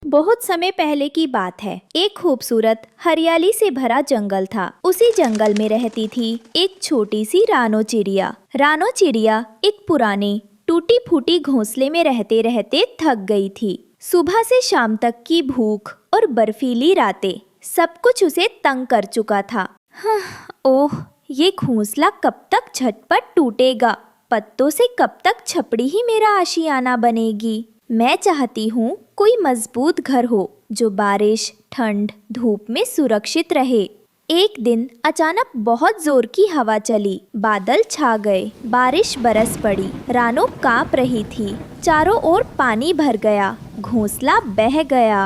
बहुत समय पहले की बात है। एक खूबसूरत हरियाली से भरा जंगल था। उसी जंगल में रहती थी एक छोटी सी रानो चिड़िया। रानो चिड़िया एक पुराने टूटी फूटी घोंसले में रहते रहते थक गई थी। सुबह से शाम तक की भूख और बर्फीली रातें सब कुछ उसे तंग कर चुका था। ओह, ये घोंसला कब तक झटपट टूटेगा? पत्तों से कब तक छपड़ी ही मेरा आशियाना बनेगी? मैं चाहती हूँ कोई मजबूत घर हो जो बारिश, ठंड, धूप में सुरक्षित रहे। एक दिन अचानक बहुत जोर की हवा चली, बादल छा गए, बारिश बरस पड़ी। रानो कांप रही थी, चारों ओर पानी भर गया, घोंसला बह गया।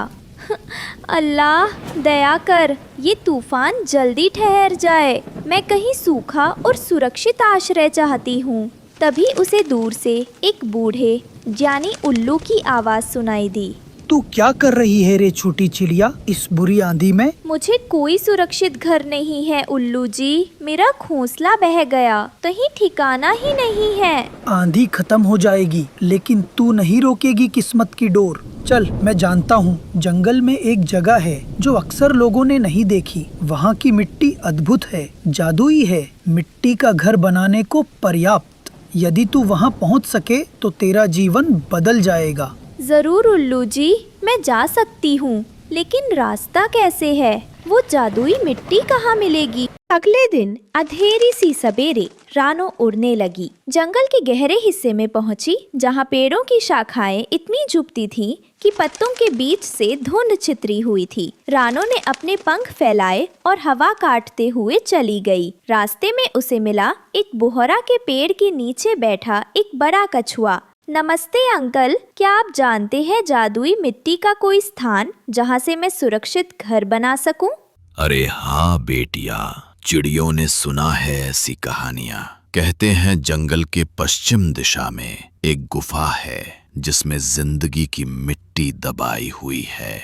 अल्लाह, दया कर, ये तूफान जल्दी ठहर जाए। मैं कहीं सूखा और सुरक्षित आश्रय चाहती हूँ। तभी उसे दूर से एक बूढ़े यानी उल्लू की आवाज सुनाई दी। तू क्या कर रही है रे छोटी चिड़िया, इस बुरी आंधी में? मुझे कोई सुरक्षित घर नहीं है उल्लू जी। मेरा घोंसला बह गया, कहीं ठिकाना ही नहीं है। आंधी खत्म हो जाएगी, लेकिन तू नहीं रोकेगी किस्मत की डोर। चल, मैं जानता हूँ, जंगल में एक जगह है जो अक्सर लोगों ने नहीं देखी। वहाँ की मिट्टी अद्भुत है, जादुई है, मिट्टी का घर बनाने को पर्याप्त। यदि तू वहाँ पहुँच सके तो तेरा जीवन बदल जाएगा। जरूर उल्लू जी, मैं जा सकती हूँ, लेकिन रास्ता कैसे है? वो जादुई मिट्टी कहाँ मिलेगी? अगले दिन अंधेरी सी सवेरे रानो उड़ने लगी। जंगल के गहरे हिस्से में पहुंची, जहाँ पेड़ों की शाखाएं इतनी झुकती थीं कि पत्तों के बीच से धुंध छितरी हुई थी। रानो ने अपने पंख फैलाए और हवा काटते हुए चली गई। रास्ते में उसे मिला एक बोहरा के पेड़ के नीचे बैठा एक बड़ा कछुआ। नमस्ते अंकल, क्या आप जानते हैं जादुई मिट्टी का कोई स्थान जहाँ से मैं सुरक्षित घर बना सकूं? अरे हाँ बेटिया, चिड़ियों ने सुना है ऐसी कहानियां। कहते हैं जंगल के पश्चिम दिशा में एक गुफा है जिसमें जिंदगी की मिट्टी दबाई हुई है।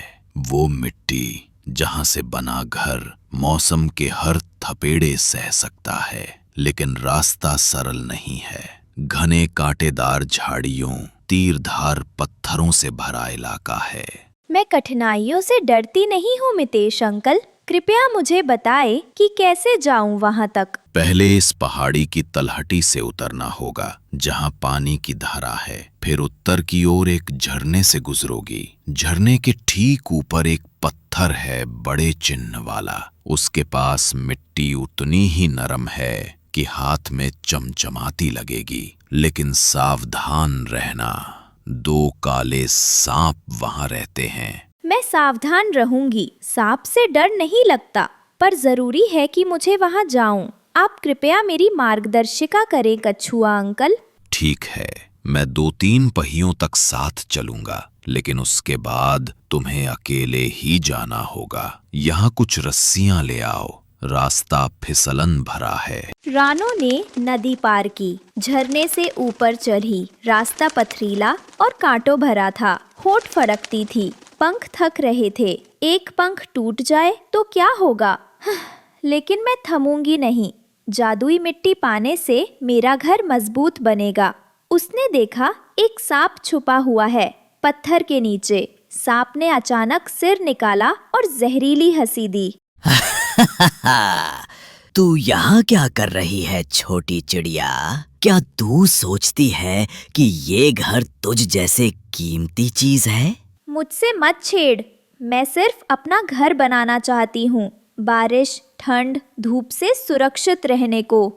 वो मिट्टी जहाँ से बना घर मौसम के हर थपेड़े सह सकता है, लेकिन रास्ता सरल नहीं है। घने कांटेदार झाड़ियों, तीरधार पत्थरों से भरा इलाका है। मैं कठिनाइयों से डरती नहीं हूँ मितेश अंकल। कृपया मुझे बताएं कि कैसे जाऊं वहां तक। पहले इस पहाड़ी की तलहटी से उतरना होगा जहां पानी की धारा है। फिर उत्तर की ओर एक झरने से गुजरोगी। झरने के ठीक ऊपर एक पत्थर है बड़े चिन्ह वाला। उसके पास मिट्टी उतनी ही नरम है कि हाथ में चमचमाती लगेगी, लेकिन सावधान रहना, 2 काले सांप वहां रहते हैं। मैं सावधान रहूंगी, सांप से डर नहीं लगता, पर जरूरी है कि मुझे वहां जाऊं। आप कृपया मेरी मार्गदर्शिका करें कछुआ अंकल। ठीक है, मैं 2-3 पहियों तक साथ चलूंगा, लेकिन उसके बाद तुम्हें अकेले ही जाना होगा। यहाँ कुछ रस्सियां ले आओ, रास्ता फिसलन भरा है। रानो ने नदी पार की, झरने से ऊपर चढ़ी। रास्ता पथरीला और कांटों भरा था, होठ फड़कती थी, पंख थक रहे थे। एक पंख टूट जाए तो क्या होगा? लेकिन मैं थमूंगी नहीं। जादुई मिट्टी पाने से मेरा घर मजबूत बनेगा। उसने देखा एक सांप छुपा हुआ है पत्थर के नीचे। सांप ने अचानक सिर निकाला और जहरीली हंसी दी। तू यहाँ क्या कर रही है छोटी चिड़िया? क्या तू सोचती है कि ये घर तुझ जैसे कीमती चीज है? मुझसे मत छेड़, मैं सिर्फ अपना घर बनाना चाहती हूँ, बारिश, ठंड, धूप से सुरक्षित रहने को।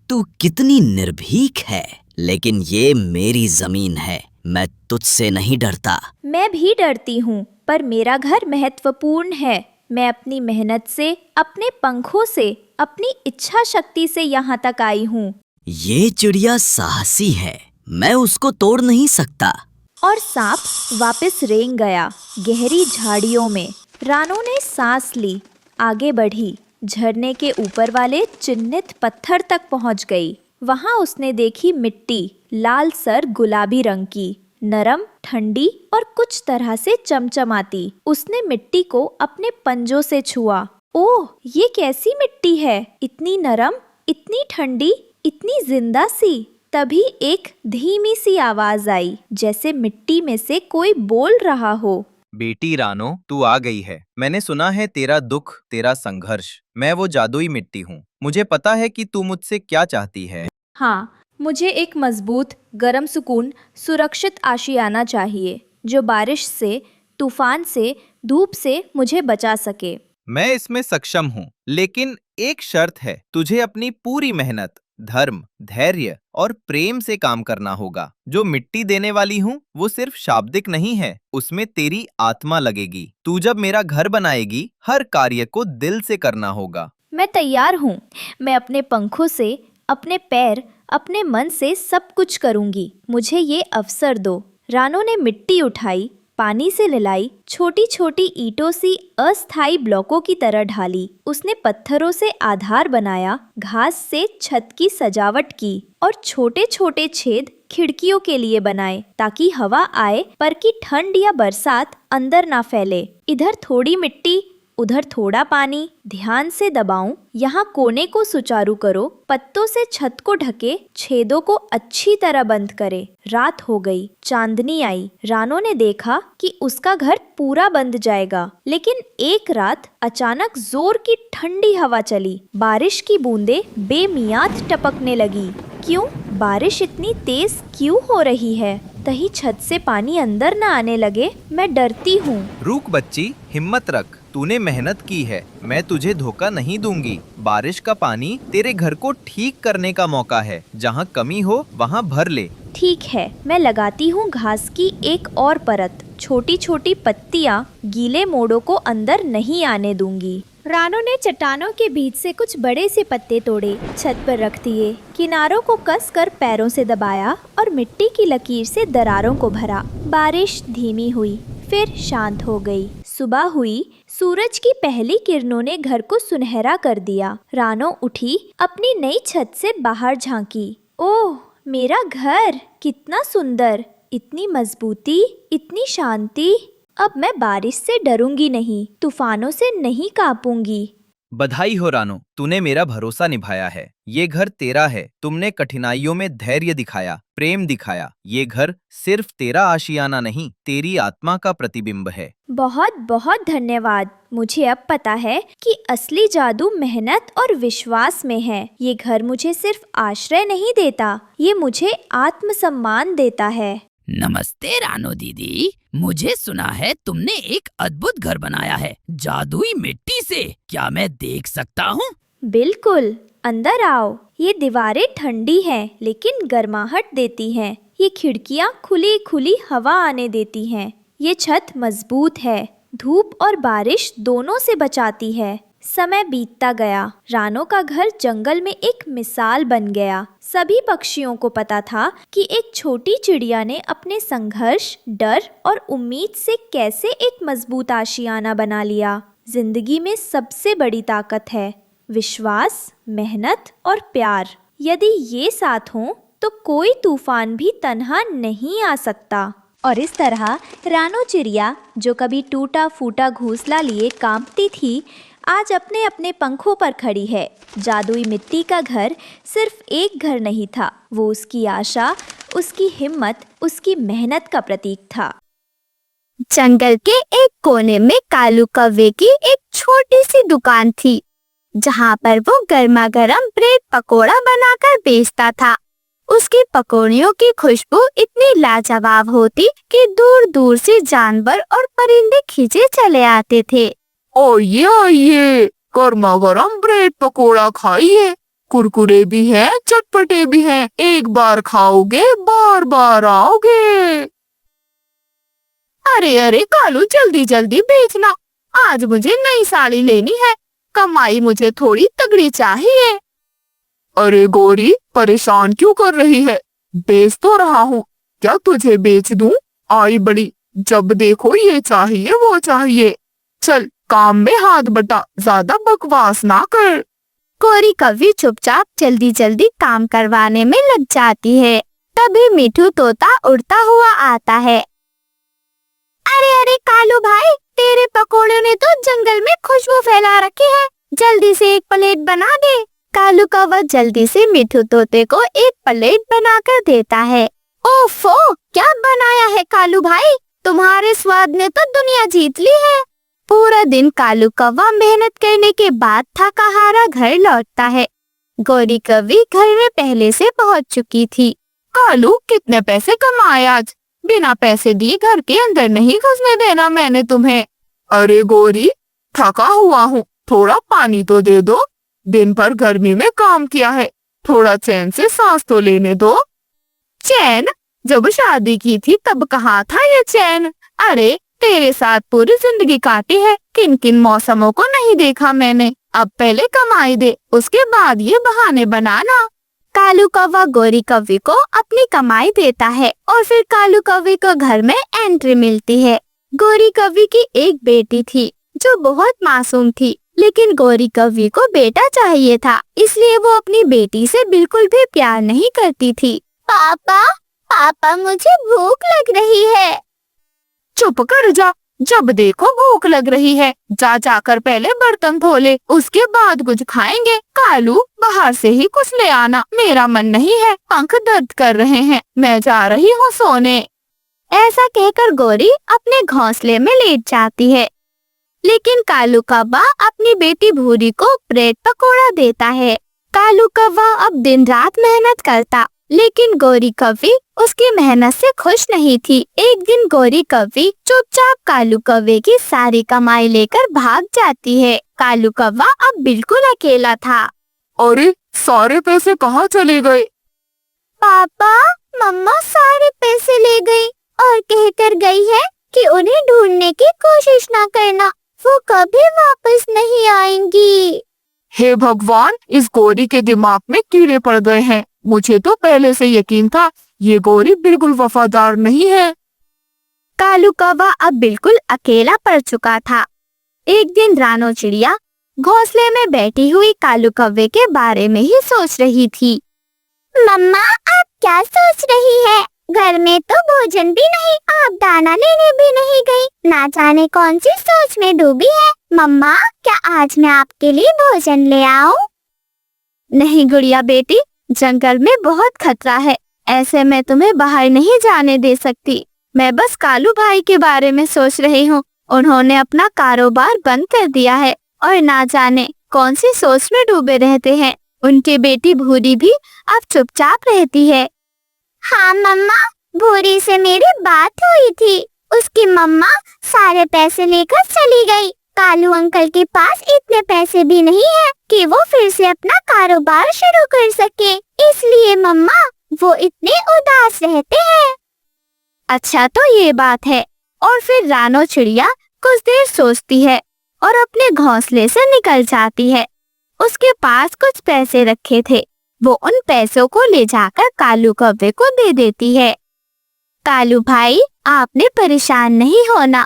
तू कितनी निर्भीक है, लेकिन ये मेरी जमीन है, मैं तुझसे नहीं डरता। मैं भी डरती हूँ, पर मेरा घर महत्वपूर्ण है। मैं अपनी मेहनत से, अपने पंखों से, अपनी इच्छा शक्ति से यहाँ तक आई हूँ। ये चिड़िया साहसी है, मैं उसको तोड़ नहीं सकता। और सांप वापस रेंग गया गहरी झाड़ियों में। रानो ने सांस ली, आगे बढ़ी, झरने के ऊपर वाले चिन्हित पत्थर तक पहुंच गई। वहां उसने देखी मिट्टी, लाल सर गुलाबी रंग की, नरम, ठंडी और कुछ तरह से चमचमाती। उसने मिट्टी को अपने पंजों से छुआ। ओह, ये कैसी मिट्टी है? इतनी नरम, इतनी ठंडी, इतनी जिंदा सी। तभी एक धीमी सी आवाज आई, जैसे मिट्टी में से कोई बोल रहा हो। बेटी रानो, तू आ गई है। मैंने सुना है तेरा दुख, तेरा संघर्ष। मैं वो जादुई मिट्टी हूँ। मुझे पता है कि तू मुझसे क्या चाहती है। हाँ, मुझे एक मजबूत, गरम सुकून, सुरक्षित आशियाना चाहिए जो बारिश से, तूफान से, धूप से मुझे बचा सके। मैं इसमें सक्षम हूँ, लेकिन एक शर्त है। तुझे अपनी पूरी मेहनत, धर्म, धैर्य और प्रेम से काम करना होगा। जो मिट्टी देने वाली हूँ वो सिर्फ शाब्दिक नहीं है, उसमें तेरी आत्मा लगेगी। तू जब मेरा घर बनाएगी, हर कार्य को दिल से करना होगा। मैं तैयार हूँ। मैं अपने पंखों से, अपने पैर, अपने मन से सब कुछ करूँगी। मुझे ये अवसर दो। रानो ने मिट्टी उठाई, पानी से मिलाई, छोटी छोटी ईंटों सी अस्थायी ब्लॉकों की तरह ढाली। उसने पत्थरों से आधार बनाया, घास से छत की सजावट की और छोटे छोटे छेद खिड़कियों के लिए बनाए ताकि हवा आए पर कि ठंड या बरसात अंदर ना फैले। इधर थोड़ी मिट्टी, उधर थोड़ा पानी। ध्यान से दबाऊं, यहाँ कोने को सुचारू करो, पत्तों से छत को ढके, छेदों को अच्छी तरह बंद करे। रात हो गई, चांदनी आई। रानो ने देखा कि उसका घर पूरा बंद जाएगा, लेकिन एक रात अचानक जोर की ठंडी हवा चली। बारिश की बूंदें बेमियाद टपकने लगी। क्यों? बारिश इतनी तेज क्यों हो रही है? कहीं छत से पानी अंदर न आने लगे। मैं डरती हूँ। रुक बच्ची, हिम्मत रख। तूने मेहनत की है, मैं तुझे धोखा नहीं दूंगी। बारिश का पानी तेरे घर को ठीक करने का मौका है। जहाँ कमी हो वहाँ भर ले। ठीक है, मैं लगाती हूँ घास की एक और परत। छोटी छोटी पत्तियाँ गीले मोड़ों को अंदर नहीं आने दूंगी। रानो ने चट्टानों के बीच से कुछ बड़े से पत्ते तोड़े, छत पर रख दिए, किनारों को कसकर पैरों से दबाया और मिट्टी की लकीर से दरारों को भरा। बारिश धीमी हुई, फिर शांत हो गई। सुबह हुई, सूरज की पहली किरणों ने घर को सुनहरा कर दिया। रानो उठी, अपनी नई छत से बाहर झांकी। ओह, मेरा घर कितना सुंदर, इतनी मजबूती, इतनी शांति। अब मैं बारिश से डरूंगी नहीं, तूफानों से नहीं कांपूंगी। बधाई हो रानो, तूने मेरा भरोसा निभाया है। ये घर तेरा है। तुमने कठिनाइयों में धैर्य दिखाया, प्रेम दिखाया। ये घर सिर्फ तेरा आशियाना नहीं, तेरी आत्मा का प्रतिबिंब है। बहुत बहुत धन्यवाद। मुझे अब पता है कि असली जादू मेहनत और विश्वास में है। ये घर मुझे सिर्फ आश्रय नहीं देता, ये मुझे आत्मसम्मान देता है। नमस्ते रानो दीदी, मुझे सुना है तुमने एक अद्भुत घर बनाया है जादुई मिट्टी से। क्या मैं देख सकता हूँ? बिल्कुल, अंदर आओ। ये दीवारें ठंडी हैं लेकिन गर्माहट देती हैं। ये खिड़कियाँ खुली खुली हवा आने देती हैं। ये छत मजबूत है, धूप और बारिश दोनों से बचाती है। समय बीतता गया। रानो का घर जंगल में एक मिसाल बन गया। सभी पक्षियों को पता था कि एक छोटी चिड़िया ने अपने संघर्ष, डर और उम्मीद से कैसे एक मजबूत आशियाना बना लिया। जिंदगी में सबसे बड़ी ताकत है विश्वास, मेहनत और प्यार। यदि ये साथ हों तो कोई तूफान भी तन्हा नहीं आ सकता। और इस तरह रानो चिड़िया, जो कभी टूटा फूटा घोंसला लिए कांपती थी, आज अपने अपने पंखों पर खड़ी है। जादुई मिट्टी का घर सिर्फ एक घर नहीं था, वो उसकी आशा, उसकी हिम्मत, उसकी मेहनत का प्रतीक था। जंगल के एक कोने में कालू कौवे की एक छोटी सी दुकान थी, जहाँ पर वो गर्मा गर्म ब्रेड पकोड़ा बनाकर बेचता था। उसकी पकौड़ियों की खुशबू इतनी लाजवाब होती कि दूर दूर से जानवर और परिंदे खींचे चले आते थे। आइए आइए, गर्मा गर्म ब्रेड पकोड़ा खाइए। कुरकुरे भी हैं, चटपटे भी हैं। एक बार खाओगे बार बार आओगे। अरे अरे कालू, जल्दी जल्दी बेचना, आज मुझे नई साड़ी लेनी है। कमाई मुझे थोड़ी तगड़ी चाहिए। अरे गौरी, परेशान क्यों कर रही है? बेच तो रहा हूँ, क्या तुझे बेच दूं? आई बड़ी, जब देखो ये चाहिए वो चाहिए। चल काम में हाथ बटा, ज्यादा बकवास ना कर। कोरी कौवी चुपचाप जल्दी जल्दी काम करवाने में लग जाती है। तभी मिठू तोता उड़ता हुआ आता है। अरे अरे कालू भाई, तेरे पकोड़े ने तो जंगल में खुशबू फैला रखी है। जल्दी से एक प्लेट बना दे, कालू कौवा जल्दी से मिठू तोते को एक प्लेट बनाकर देता है। ओफो, क्या बनाया है कालू भाई, तुम्हारे स्वाद ने तो दुनिया जीत ली है। पूरा दिन कालू कौवा मेहनत करने के बाद थका हारा घर लौटता है। गौरी कौवी घर में पहले से पहुंच चुकी थी। कालू, कितने पैसे कमाए आज? बिना पैसे दिए घर के अंदर नहीं घुसने देना मैंने तुम्हें। अरे गौरी, थका हुआ हूँ, थोड़ा पानी तो दे दो। दिन भर गर्मी में काम किया है, थोड़ा चैन से सांस तो लेने दो। चैन? जब शादी की थी तब कहाँ था ये चैन? अरे तेरे साथ पूरी जिंदगी काटी है, किन किन मौसमों को नहीं देखा मैंने। अब पहले कमाई दे, उसके बाद ये बहाने बनाना। कालू कौवा गौरी कौवी को अपनी कमाई देता है और फिर कालू कौवी को घर में एंट्री मिलती है। गौरी कौवी की एक बेटी थी जो बहुत मासूम थी, लेकिन गौरी कौवी को बेटा चाहिए था, इसलिए वो अपनी बेटी से बिल्कुल भी प्यार नहीं करती थी। पापा, पापा मुझे भूख लग रही है। चुप कर जा, जब देखो भूख लग रही है। जा जाकर पहले बर्तन धो ले, उसके बाद कुछ खाएंगे। कालू, बाहर से ही कुछ ले आना, मेरा मन नहीं है, पंख दर्द कर रहे हैं, मैं जा रही हूँ सोने। ऐसा कहकर गौरी अपने घोंसले में लेट जाती है, लेकिन कालू कौवा अपनी बेटी भूरी को ब्रेड पकोड़ा देता है। कालू कौवा अब दिन रात मेहनत करता, लेकिन गौरी कौवी उसकी मेहनत से खुश नहीं थी। एक दिन गौरी कौवी चुपचाप कालू कौवे की सारी कमाई लेकर भाग जाती है। कालू कौवा अब बिल्कुल अकेला था। अरे, सारे पैसे कहाँ चले गए? पापा, मम्मा सारे पैसे ले गई और कहकर गई है कि उन्हें ढूंढने की कोशिश न करना, वो कभी वापस नहीं आएंगी। हे भगवान, इस गौरी के दिमाग में कीड़े पड़ गए हैं। मुझे तो पहले से यकीन था ये गौरी बिल्कुल वफादार नहीं है। कालू कौवा अब बिल्कुल अकेला पड़ चुका था। एक दिन रानो चिड़िया घोंसले में बैठी हुई कालू कौवे के बारे में ही सोच रही थी। मम्मा, आप क्या सोच रही है? घर में तो भोजन भी नहीं, आप दाना लेने भी नहीं गई, ना जाने कौन सी सोच में डूबी है। मम्मा, क्या आज मैं आपके लिए भोजन ले आऊं? नहीं गुड़िया बेटी, जंगल में बहुत खतरा है, ऐसे मैं तुम्हें बाहर नहीं जाने दे सकती। मैं बस कालू भाई के बारे में सोच रही हूँ। उन्होंने अपना कारोबार बंद कर दिया है और ना जाने कौन सी सोच में डूबे रहते हैं। उनकी बेटी भूरी भी अब चुपचाप रहती है। हाँ मम्मा, भूरी से मेरी बात हुई थी, उसकी मम्मा सारे पैसे लेकर चली गई। कालू अंकल के पास इतने पैसे भी नहीं है कि वो फिर से अपना कारोबार शुरू कर सके, इसलिए मम्मा वो इतने उदास रहते हैं। अच्छा, तो ये बात है। और फिर रानो चिड़िया कुछ देर सोचती है और अपने घोंसले से निकल जाती है। उसके पास कुछ पैसे रखे थे, वो उन पैसों को ले जाकर कालू कौवे को दे देती है। कालू भाई, आपने परेशान नहीं होना,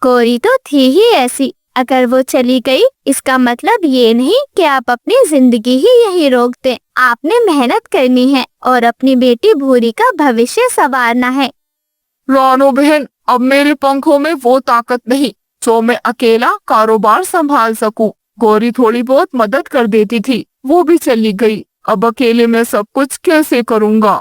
गौरी तो थी ही ऐसी, अगर वो चली गई इसका मतलब ये नहीं कि आप अपनी जिंदगी ही यही रोक दें। आपने मेहनत करनी है और अपनी बेटी भूरी का भविष्य संवारना है। रानो बहन, अब मेरे पंखों में वो ताकत नहीं जो मैं अकेला कारोबार संभाल सकूं। गौरी थोड़ी बहुत मदद कर देती थी, वो भी चली गई। अब अकेले मैं सब कुछ कैसे करूँगा?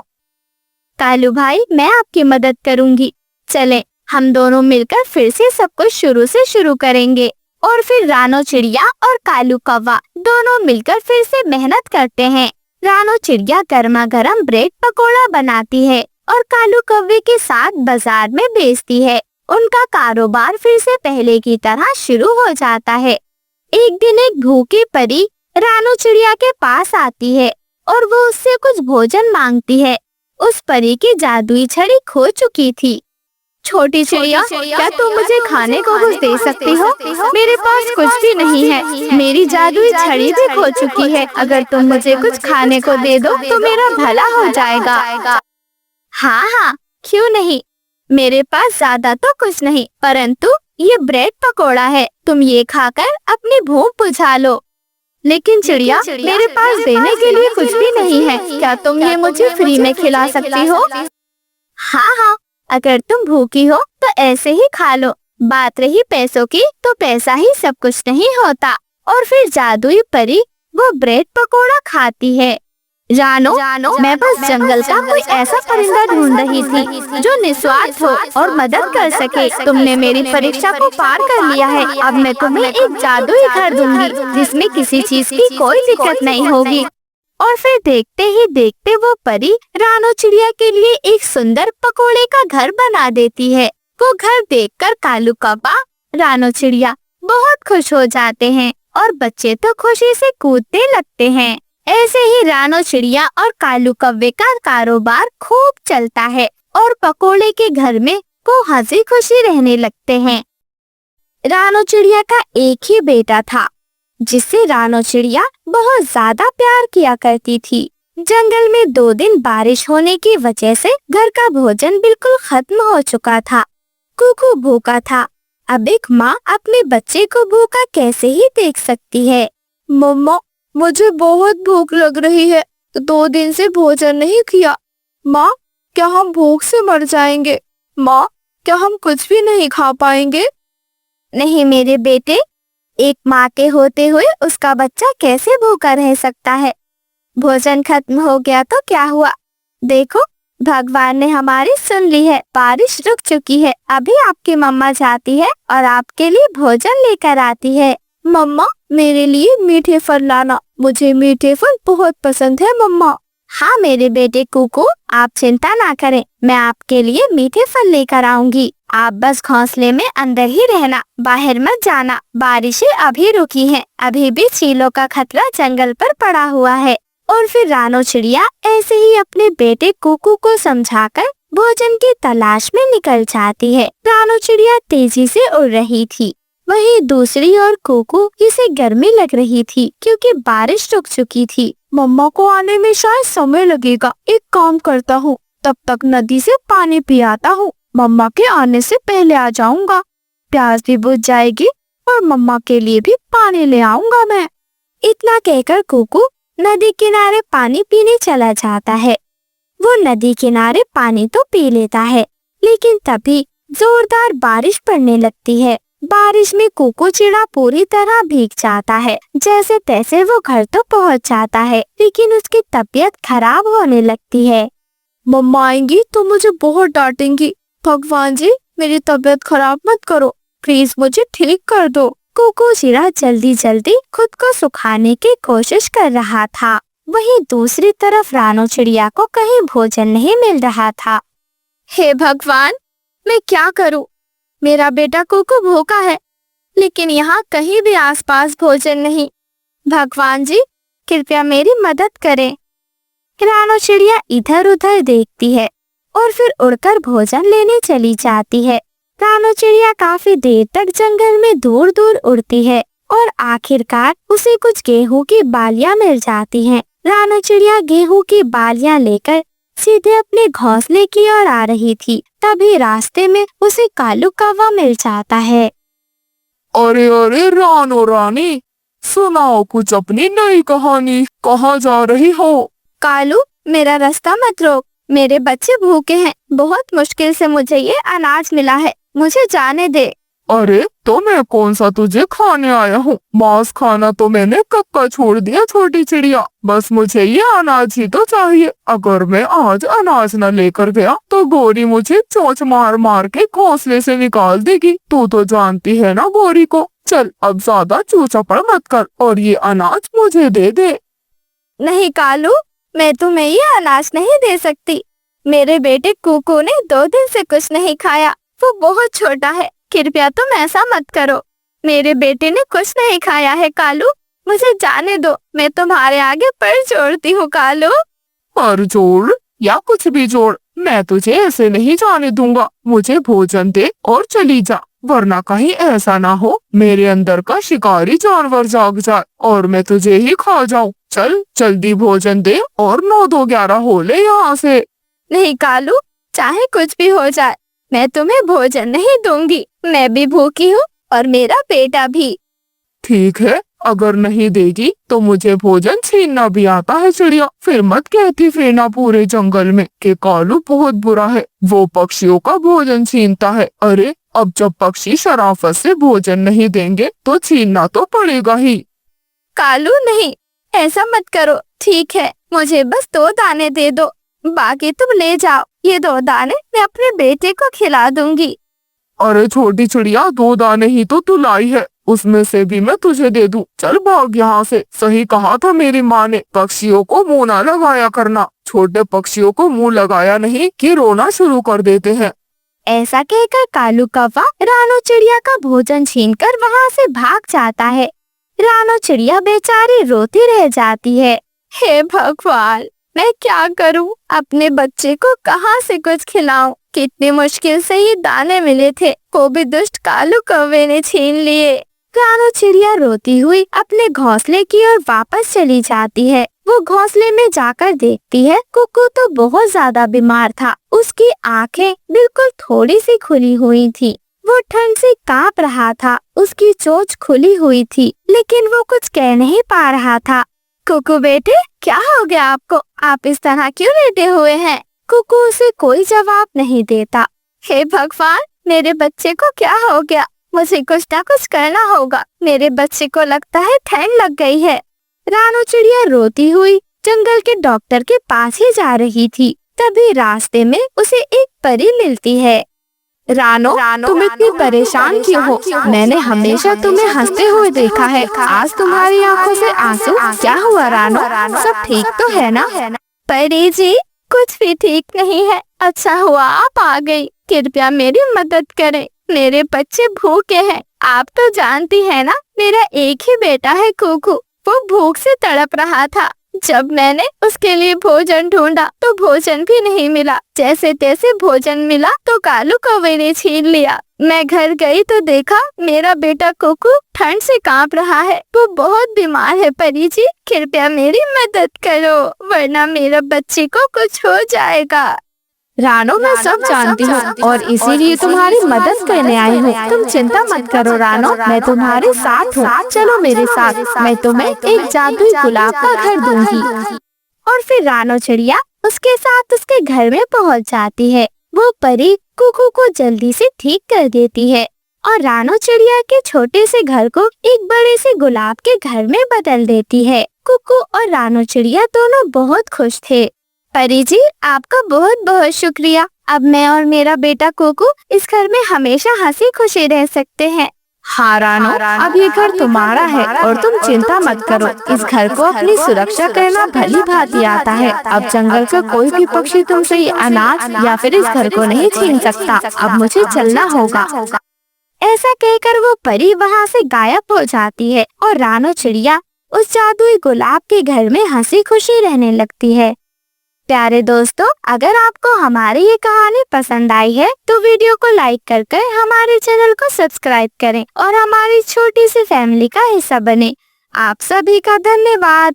कालू भाई, मैं आपकी मदद करूंगी। चलें, हम दोनों मिलकर फिर से सब कुछ शुरू से शुरू करेंगे। और फिर रानो चिड़िया और कालू कौवा दोनों मिलकर फिर से मेहनत करते हैं। रानो चिड़िया गर्मा गर्म ब्रेड पकोड़ा बनाती है और कालू कौवे के साथ बाजार में बेचती है। उनका कारोबार फिर से पहले की तरह शुरू हो जाता है। एक दिन एक भूखी परी रानो चिड़िया के पास आती है और वो उससे कुछ भोजन मांगती है। उस परी की जादुई छड़ी खो चुकी थी। छोटी चिड़िया, क्या तुम मुझे खाने को कुछ दे सकती हो? मेरे पास कुछ भी नहीं है, मेरी जादुई छड़ी भी खो चुकी है। अगर तुम मुझे कुछ खाने को दे दो तो मेरा भला हो जाएगा। हाँ हाँ, क्यों नहीं, मेरे पास ज्यादा तो कुछ नहीं, परंतु ये ब्रेड पकोड़ा है, तुम ये खाकर अपनी भूख बुझा लो। लेकिन चिड़िया, मेरे पास देने के लिए कुछ भी नहीं है, क्या तुम ये मुझे फ्री में खिला सकती हो? हाँ हाँ, अगर तुम भूखी हो तो ऐसे ही खा लो। बात रही पैसों की, तो पैसा ही सब कुछ नहीं होता। और फिर जादुई परी वो ब्रेड पकोड़ा खाती है। रानो, मैं बस जंगल का कोई ऐसा परिंदा ढूंढ रही थी जो निस्वार्थ हो और मदद कर सके। तुमने मेरी परीक्षा को पार कर लिया है। अब मैं तुम्हें एक जादुई घर दूंगी जिसमें किसी चीज की कोई दिक्कत नहीं होगी। और फिर देखते ही देखते वो परी रानो चिड़िया के लिए एक सुंदर पकोड़े का घर बना देती है। वो घर देखकर कालू कौवा, रानो चिड़िया बहुत खुश हो जाते हैं और बच्चे तो खुशी से कूदने लगते हैं। ऐसे ही रानो चिड़िया और कालू कौवे का कारोबार खूब चलता है और पकोड़े के घर में वो हंसी खुशी रहने लगते हैं। रानो चिड़िया का एक ही बेटा था जिससे रानो चिड़िया बहुत ज्यादा प्यार किया करती थी। जंगल में 2 दिन बारिश होने की वजह से घर का भोजन बिल्कुल खत्म हो चुका था। कुकू भूखा था। अब एक माँ अपने बच्चे को भूखा कैसे ही देख सकती है। मम्मा, मुझे बहुत भूख लग रही है। 2 दिन से भोजन नहीं किया। माँ, क्या हम भूख से मर जाएंगे? माँ, क्या हम कुछ भी नहीं खा पाएंगे? नहीं मेरे बेटे, एक माँ के होते हुए उसका बच्चा कैसे भूखा रह सकता है? भोजन खत्म हो गया तो क्या हुआ? देखो, भगवान ने हमारी सुन ली है। बारिश रुक चुकी है। अभी आपकी मम्मा जाती है और आपके लिए भोजन लेकर आती है। मम्मा, मेरे लिए मीठे फल लाना। मुझे मीठे फल बहुत पसंद है मम्मा। हाँ मेरे बेटे कुकू, आप चिंता ना करें, मैं आपके लिए मीठे फल लेकर आऊंगी। आप बस घोंसले में अंदर ही रहना, बाहर मत जाना। बारिशें अभी रुकी हैं, अभी भी चीलों का खतरा जंगल पर पड़ा हुआ है। और फिर रानो चिड़िया ऐसे ही अपने बेटे कुकू को समझाकर भोजन की तलाश में निकल जाती है। रानो चिड़िया तेजी से उड़ रही थी, वहीं दूसरी ओर कुकू इसे गर्मी लग रही थी क्योंकि बारिश रुक चुकी थी। मम्मा को आने में शायद समय लगेगा। एक काम करता हूँ, तब तक नदी से पानी पी आता हूँ। मम्मा के आने से पहले आ जाऊंगा। प्यास भी बुझ जाएगी और मम्मा के लिए भी पानी ले आऊंगा मैं। इतना कहकर कुकू नदी किनारे पानी पीने चला जाता है। वो नदी किनारे पानी तो पी लेता है, लेकिन तभी जोरदार बारिश पड़ने लगती है। बारिश में कुकू चिड़ा पूरी तरह भीग जाता है। जैसे तैसे वो घर तो पहुंच जाता है, लेकिन उसकी तबीयत खराब होने लगती है। मम्मा आएंगी तो मुझे बहुत डांटेंगी। भगवान जी, मेरी तबीयत खराब मत करो, प्लीज मुझे ठीक कर दो। कुकू चिड़ा जल्दी जल्दी खुद को सुखाने की कोशिश कर रहा था। वहीं दूसरी तरफ रानो चिड़िया को कहीं भोजन नहीं मिल रहा था। हे भगवान, मैं क्या करूं? मेरा बेटा कुकू भूखा है, लेकिन यहाँ कहीं भी आसपास भोजन नहीं। भगवान जी, कृपया मेरी मदद करें। रानो चिड़िया इधर उधर देखती है और फिर उड़कर भोजन लेने चली जाती है। रानो चिड़िया काफी देर तक जंगल में दूर दूर उड़ती है और आखिरकार उसे कुछ गेहूं की बालियां मिल जाती हैं। रानो चिड़िया गेहूं की बालियां लेकर सीधे अपने घोंसले की ओर आ रही थी। तभी रास्ते में उसे कालू कौवा मिल जाता है। अरे अरे रानो रानी, सुनाओ कुछ अपनी नई कहानी। कहाँ जा रही हो? कालू, मेरा रास्ता मत रोक, मेरे बच्चे भूखे हैं। बहुत मुश्किल से मुझे ये अनाज मिला है, मुझे जाने दे। अरे तो मैं कौन सा तुझे खाने आया हूँ? मांस खाना तो मैंने कब का छोड़ दिया छोटी चिड़िया। बस मुझे ये अनाज ही तो चाहिए। अगर मैं आज अनाज न लेकर गया तो गोरी मुझे चोंच मार मार के घोंसले से निकाल देगी। तू तो जानती है ना गोरी को। चल अब ज्यादा चूचपड़ मत कर और ये अनाज मुझे दे दे। नहीं कालू, मैं तुम्हें ये अनाज नहीं दे सकती। मेरे बेटे कुकू ने 2 दिन से कुछ नहीं खाया, वो बहुत छोटा है। कृपया तुम ऐसा मत करो। मेरे बेटे ने कुछ नहीं खाया है कालू, मुझे जाने दो। मैं तुम्हारे आगे पैर जोड़ती हूँ कालू। पर जोड़ या कुछ भी जोड़, मैं तुझे ऐसे नहीं जाने दूंगा। मुझे भोजन दे और चली जा, वरना कहीं ऐसा ना हो मेरे अंदर का शिकारी जानवर जाग जाए और मैं तुझे ही खा जाऊं। चल जल्दी भोजन दे और 9-2-11 हो ले यहाँ से। नहीं कालू, चाहे कुछ भी हो जाए, मैं तुम्हें भोजन नहीं दूंगी। मैं भी भूखी हूँ और मेरा बेटा भी। ठीक है, अगर नहीं देगी तो मुझे भोजन छीनना भी आता है चिड़िया। फिर मत कहती फिरना पूरे जंगल में कि कालू बहुत बुरा है, वो पक्षियों का भोजन छीनता है। अरे अब जब पक्षी शराफत से भोजन नहीं देंगे तो छीनना तो पड़ेगा ही। कालू नहीं, ऐसा मत करो, ठीक है, मुझे बस 2 दाने दे दो, बाकी तुम ले जाओ। ये 2 दाने मैं अपने बेटे को खिला दूंगी। अरे छोटी चिड़िया, 2 दाने ही तो तू लाई है, उसमें से भी मैं तुझे दे दूं। चल भाग यहाँ से। सही कहा था मेरी माँ ने, पक्षियों को मुंह ना लगाया करना। छोटे पक्षियों को मुंह लगाया नहीं कि रोना शुरू कर देते हैं। ऐसा कहकर कालू कौवा रानो चिड़िया का भोजन छीनकर वहाँ से भाग जाता है। रानो चिड़िया बेचारी रोती रह जाती है। हे भगवान, मैं क्या करूं? अपने बच्चे को कहाँ से कुछ खिलाऊं? कितनी मुश्किल से ये दाने मिले थे, वो भी दुष्ट कालू कौवे ने छीन लिए। रानो चिड़िया रोती हुई अपने घोंसले की ओर वापस चली जाती है। वो घोंसले में जाकर देखती है कुकू तो बहुत ज्यादा बीमार था। उसकी आंखें बिल्कुल थोड़ी सी खुली हुई थी। वो ठंड से कांप रहा था। उसकी चोंच खुली हुई थी, लेकिन वो कुछ कह नहीं पा रहा था। कुकू बेटे, क्या हो गया आपको? आप इस तरह क्यों लेटे हुए हैं? कुकू उसे कोई जवाब नहीं देता। हे भगवान, मेरे बच्चे को क्या हो गया? मुझे कुछ ना कुछ करना होगा। मेरे बच्चे को लगता है ठंड लग गई है। रानो चिड़िया रोती हुई जंगल के डॉक्टर के पास ही जा रही थी। तभी रास्ते में उसे एक परी मिलती है। रानो, तुम इतनी परेशान क्यों हो? मैंने हमेशा तुम्हें हंसते हुए देखा है, आज तुम्हारी आंखों से आंसू। क्या हुआ रानो? सब ठीक तो है ना? परी जी, कुछ भी ठीक नहीं है। अच्छा हुआ आप आ गई। कृपया मेरी मदद करें, मेरे बच्चे भूखे हैं। आप तो जानती है ना, मेरा एक ही बेटा है कुकू। वो भूख से तड़प रहा था। जब मैंने उसके लिए भोजन ढूंढा तो भोजन भी नहीं मिला। जैसे तैसे भोजन मिला तो कालू कौवे ने छीन लिया। मैं घर गई तो देखा मेरा बेटा कुकू ठंड से कांप रहा है। वो बहुत बीमार है। परी जी, कृपया मेरी मदद करो, वरना मेरे बच्चे को कुछ हो जाएगा। रानो, मैं सब जानती हूँ और इसीलिए तुम्हारी मदद करने आई हूँ। तुम चिंता मत करो रानो, मैं तुम्हारे साथ हूँ। चलो मेरे साथ, मैं तुम्हें एक जादुई गुलाब का घर दूंगी। और फिर रानो चिड़िया उसके साथ उसके घर में पहुँच जाती है। वो परी कुकू को जल्दी से ठीक कर देती है और रानो चिड़िया के छोटे से घर को एक बड़े से गुलाब के घर में बदल देती है। कुकू और रानो चिड़िया दोनों बहुत खुश थे। परी जी, आपका बहुत बहुत शुक्रिया। अब मैं और मेरा बेटा कुकू इस घर में हमेशा हंसी खुशी रह सकते हैं। हाँ रानो, अब ये घर तुम्हारा है और तुम चिंता मत करो। इस घर को अपनी सुरक्षा करना भली भांति आता है। अब जंगल का कोई भी पक्षी तुमसे ये अनाज या फिर इस घर को नहीं छीन सकता। अब मुझे चलना होगा। ऐसा कहकर वो परी वहाँ से गायब हो जाती है और रानो चिड़िया उस जादुई गुलाब के घर में हंसी खुशी रहने लगती है। प्यारे दोस्तों, अगर आपको हमारी ये कहानी पसंद आई है तो वीडियो को लाइक कर हमारे चैनल को सब्सक्राइब करें और हमारी छोटी सी फैमिली का हिस्सा बने। आप सभी का धन्यवाद।